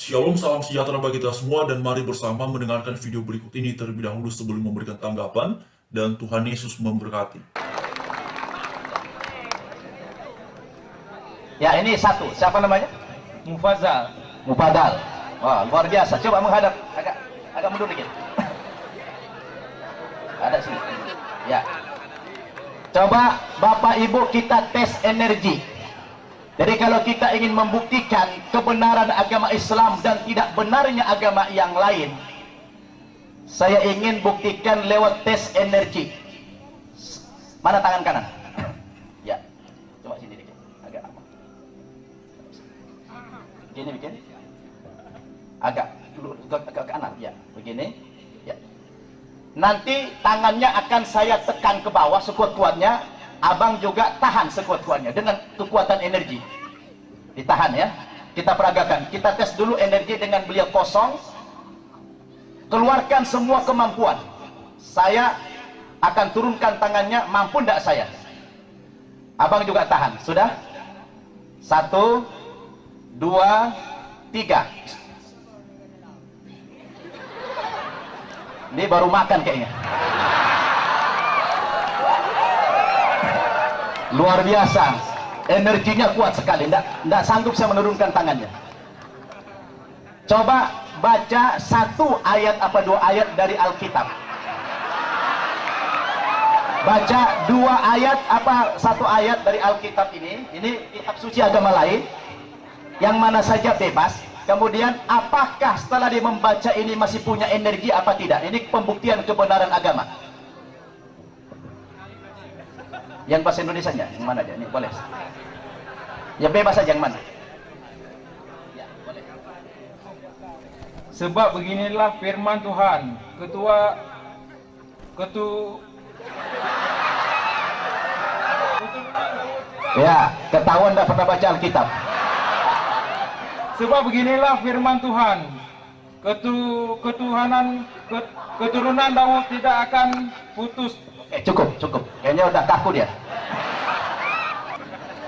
Shalom, salam sejahtera bagi kita semua dan mari bersama mendengarkan video berikut ini terlebih dahulu sebelum memberikan tanggapan dan Tuhan Yesus memberkati. Ya, ini satu. Siapa namanya? Mufazal. Mufadal. Wah, luar biasa. Coba menghadap agak mundur dikit. Ada sini. Ya. Coba Bapak Ibu kita tes energi. Jadi kalau kita ingin membuktikan kebenaran agama Islam dan tidak benarnya agama yang lain, saya ingin buktikan lewat tes energi. Mana tangan kanan? Ya, coba sini dikit, agak apa? Begini bikin, agak ke kanan, ya, begini, ya. Nanti tangannya akan saya tekan ke bawah sekuat-kuatnya. Abang juga tahan sekuat-kuatnya dengan kekuatan energi. Ditahan ya. Kita peragakan. Kita tes dulu energi dengan beliau kosong. Keluarkan semua kemampuan. Saya akan turunkan tangannya. Mampu tidak saya? Abang juga tahan. Sudah? 1, 2, 3. Ini baru makan kayaknya. Luar biasa, energinya kuat sekali. Tidak sanggup saya menurunkan tangannya. Coba baca 1 ayat apa 2 ayat dari Alkitab. Baca 2 ayat apa 1 ayat dari Alkitab ini. Ini kitab suci agama lain. Yang mana saja bebas. Kemudian apakah setelah dia membaca ini masih punya energi apa tidak? Ini pembuktian kebenaran agama. Yang bahasa Indonesia nya, yang mana aja? Ini boleh. Ya bebas saja yang mana. Ya, boleh. Sebab beginilah firman Tuhan. Ya, ketahuan tidak pernah baca Alkitab. Sebab beginilah firman Tuhan. Keturunan Daud tidak akan putus. Cukup. Kayaknya udah kaku dia.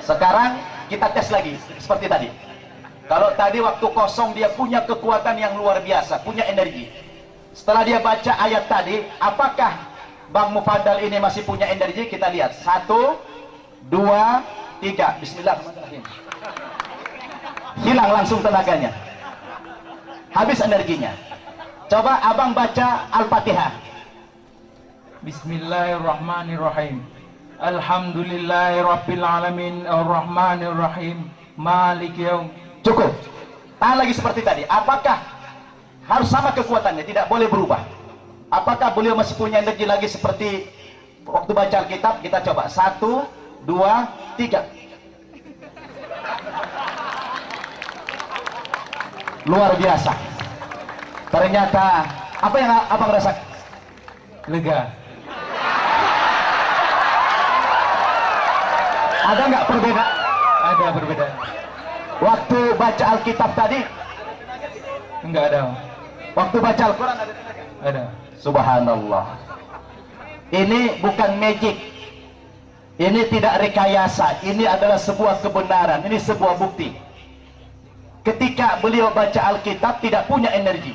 Sekarang kita tes lagi seperti tadi. Kalau tadi waktu kosong dia punya kekuatan yang luar biasa, punya energi. Setelah dia baca ayat tadi, apakah Bang Mufadal ini masih punya energi? Kita lihat. 1, 2, 3. Bismillahirrahmanirrahim. Hilang langsung tenaganya. Habis energinya. Coba abang baca Al-Fatihah. Bismillahirrahmanirrahim. Alhamdulillahirabbil alamin arrahmanirrahim maliki yaum. Cukup. Tahan lagi seperti tadi. Apakah harus sama kekuatannya, tidak boleh berubah? Apakah beliau masih punya energi lagi seperti waktu baca Alkitab? Kita coba. 1, 2, 3. Luar biasa. Ternyata apa yang abang rasa? Lega. Ada nggak perbedaan? Ada perbedaan. Waktu baca Alkitab tadi, Enggak ada. waktu baca Al-Quran ada tenaga? Ada. Subhanallah. Ini bukan magic. Ini tidak rekayasa. Ini adalah sebuah kebenaran. Ini sebuah bukti. Ketika beliau baca Alkitab tidak punya energi,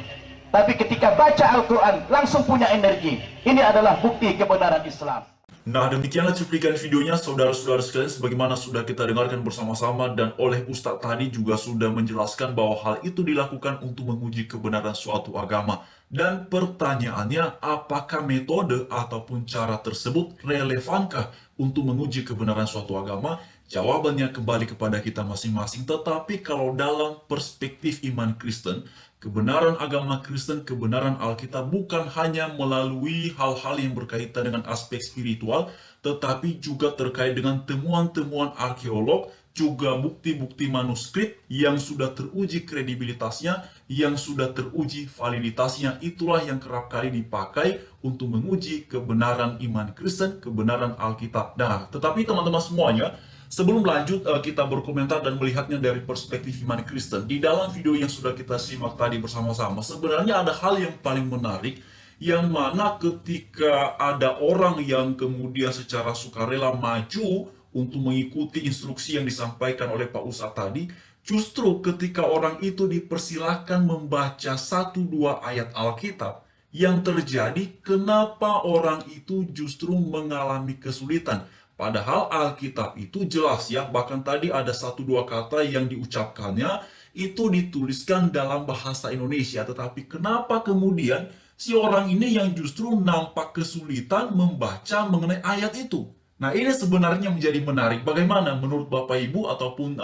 tapi ketika baca Al-Quran langsung punya energi. Ini adalah bukti kebenaran Islam. Nah, demikianlah cuplikan videonya saudara-saudara sekalian sebagaimana sudah kita dengarkan bersama-sama dan oleh Ustadz tadi juga sudah menjelaskan bahwa hal itu dilakukan untuk menguji kebenaran suatu agama. Dan pertanyaannya, apakah metode ataupun cara tersebut relevankah untuk menguji kebenaran suatu agama? Jawabannya kembali kepada kita masing-masing. Tetapi kalau dalam perspektif iman Kristen, kebenaran agama Kristen, kebenaran Alkitab bukan hanya melalui hal-hal yang berkaitan dengan aspek spiritual, tetapi juga terkait dengan temuan-temuan arkeolog, juga bukti-bukti manuskrip yang sudah teruji kredibilitasnya, yang sudah teruji validitasnya. Itulah yang kerap kali dipakai untuk menguji kebenaran iman Kristen, kebenaran Alkitab. Nah, tetapi teman-teman semuanya, sebelum lanjut kita berkomentar dan melihatnya dari perspektif iman Kristen, di dalam video yang sudah kita simak tadi bersama-sama, sebenarnya ada hal yang paling menarik, yang mana ketika ada orang yang kemudian secara sukarela maju untuk mengikuti instruksi yang disampaikan oleh Pak Ustadz tadi, Justru ketika orang itu dipersilahkan membaca satu dua ayat Alkitab, yang terjadi kenapa orang itu justru mengalami kesulitan. Padahal Alkitab itu jelas ya, bahkan tadi ada satu dua kata yang diucapkannya, itu dituliskan dalam bahasa Indonesia. Tetapi kenapa kemudian si orang ini yang justru nampak kesulitan membaca mengenai ayat itu? Nah, ini sebenarnya menjadi menarik. Bagaimana menurut Bapak Ibu ataupun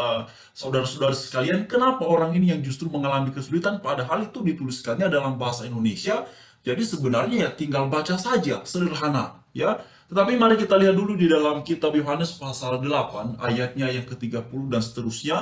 saudara-saudara sekalian, kenapa orang ini yang justru mengalami kesulitan padahal itu dituliskannya dalam bahasa Indonesia? Jadi sebenarnya ya tinggal baca saja, sederhana, ya. Tetapi mari kita lihat dulu di dalam kitab Yohanes pasal 8 ayatnya yang ke-30 dan seterusnya.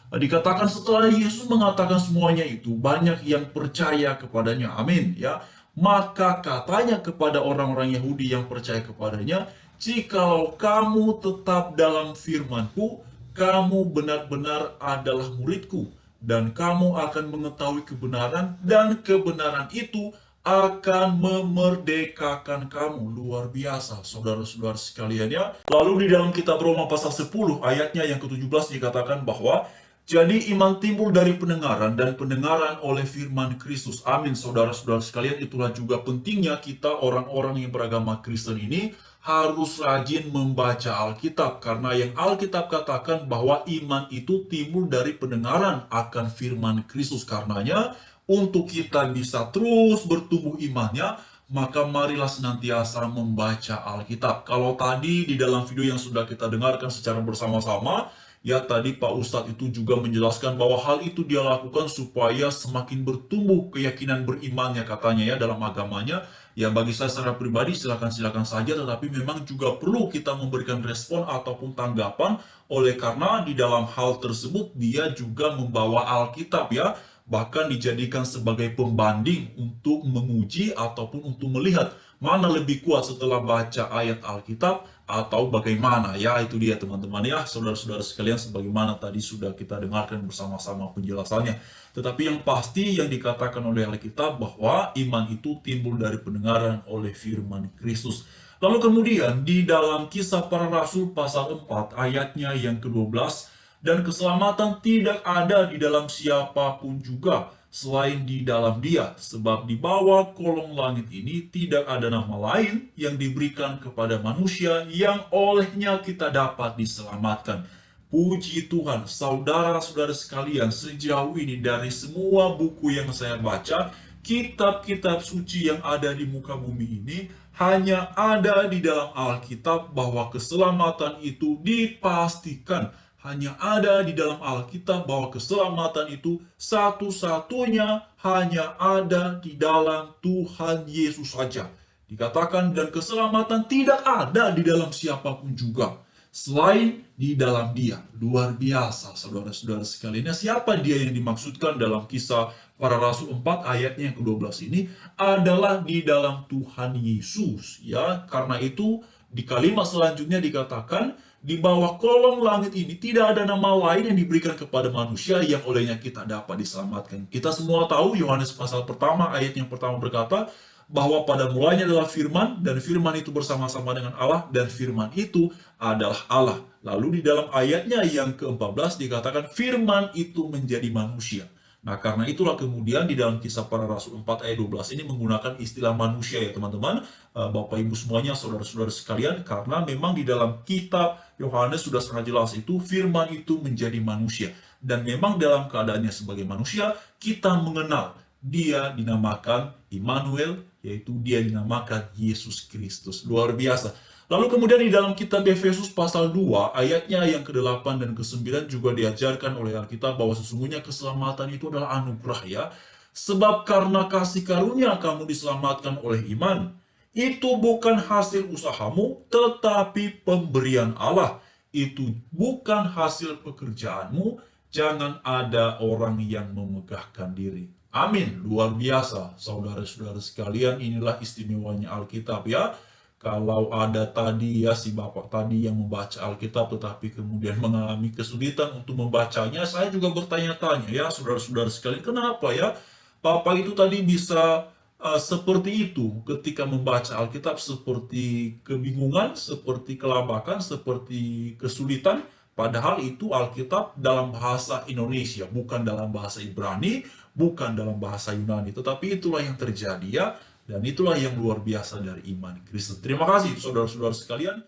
Dikatakan setelah Yesus mengatakan semuanya itu, banyak yang percaya kepadanya. Amin, ya. Maka katanya kepada orang-orang Yahudi yang percaya kepadanya, jikalau kamu tetap dalam firman-Ku, kamu benar-benar adalah murid-Ku, dan kamu akan mengetahui kebenaran, dan kebenaran itu akan memerdekakan kamu. Luar biasa, saudara-saudara sekalian ya. Lalu di dalam kitab Roma pasal 10 ayatnya yang ke-17 dikatakan bahwa jadi iman timbul dari pendengaran dan pendengaran oleh firman Kristus. Amin, saudara-saudara sekalian. Itulah juga pentingnya kita orang-orang yang beragama Kristen ini harus rajin membaca Alkitab. Karena yang Alkitab katakan bahwa iman itu timbul dari pendengaran akan firman Kristus. Karenanya untuk kita bisa terus bertumbuh imannya, maka marilah senantiasa membaca Alkitab. Kalau tadi di dalam video yang sudah kita dengarkan secara bersama-sama, ya tadi Pak Ustadz itu juga menjelaskan bahwa hal itu dia lakukan supaya semakin bertumbuh keyakinan berimannya katanya ya dalam agamanya. Ya bagi saya secara pribadi silakan saja, tetapi memang juga perlu kita memberikan respon ataupun tanggapan oleh karena di dalam hal tersebut dia juga membawa Alkitab ya. Bahkan dijadikan sebagai pembanding untuk menguji ataupun untuk melihat mana lebih kuat setelah baca ayat Alkitab atau bagaimana. Ya itu dia teman-teman ya, saudara-saudara sekalian, sebagaimana tadi sudah kita dengarkan bersama-sama penjelasannya. Tetapi yang pasti yang dikatakan oleh Alkitab bahwa iman itu timbul dari pendengaran oleh firman Kristus. Lalu kemudian di dalam Kisah Para Rasul pasal 4 ayatnya yang ke-12, dan keselamatan tidak ada di dalam siapapun juga selain di dalam Dia, sebab di bawah kolong langit ini tidak ada nama lain yang diberikan kepada manusia yang olehnya kita dapat diselamatkan. Puji Tuhan, saudara-saudara sekalian, sejauh ini dari semua buku yang saya baca, kitab-kitab suci yang ada di muka bumi ini, hanya ada di dalam Alkitab bahwa keselamatan itu dipastikan. Hanya ada di dalam Alkitab bahwa keselamatan itu satu-satunya hanya ada di dalam Tuhan Yesus saja. Dikatakan dan keselamatan tidak ada di dalam siapapun juga selain di dalam Dia. Luar biasa saudara-saudara sekalian. Siapa Dia yang dimaksudkan dalam Kisah Para Rasul 4 ayatnya yang ke-12 ini adalah di dalam Tuhan Yesus ya. Karena itu di kalimat selanjutnya dikatakan di bawah kolong langit ini tidak ada nama lain yang diberikan kepada manusia yang olehnya kita dapat diselamatkan. Kita semua tahu Yohanes pasal pertama ayat yang pertama berkata bahwa pada mulanya adalah firman, dan firman itu bersama-sama dengan Allah, dan firman itu adalah Allah. Lalu di dalam ayatnya yang ke-14 dikatakan firman itu menjadi manusia. Nah, karena itulah kemudian di dalam Kisah Para Rasul 4 ayat 12 ini menggunakan istilah manusia ya teman-teman, Bapak Ibu semuanya, saudara-saudara sekalian, karena memang di dalam kitab Yohanes sudah sangat jelas itu firman itu menjadi manusia. Dan memang dalam keadaannya sebagai manusia, kita mengenal dia dinamakan Immanuel, yaitu dia dinamakan Yesus Kristus. Luar biasa. Lalu kemudian di dalam kitab Efesus pasal 2 ayatnya yang ke-8 dan ke-9 juga diajarkan oleh Alkitab bahwa sesungguhnya keselamatan itu adalah anugerah ya. Sebab karena kasih karunia kamu diselamatkan oleh iman. Itu bukan hasil usahamu tetapi pemberian Allah. Itu bukan hasil pekerjaanmu. Jangan ada orang yang memegahkan diri. Amin. Luar biasa saudara-saudara sekalian, inilah istimewanya Alkitab ya. Kalau ada tadi ya si Bapak tadi yang membaca Alkitab tetapi kemudian mengalami kesulitan untuk membacanya, saya juga bertanya-tanya ya saudara-saudara sekalian, kenapa ya Bapak itu tadi bisa seperti itu ketika membaca Alkitab, seperti kebingungan, seperti kelabakan, seperti kesulitan. Padahal itu Alkitab dalam bahasa Indonesia, bukan dalam bahasa Ibrani, bukan dalam bahasa Yunani. Tetapi itulah yang terjadi ya, dan itulah yang luar biasa dari iman Kristen. Terima kasih saudara-saudara sekalian.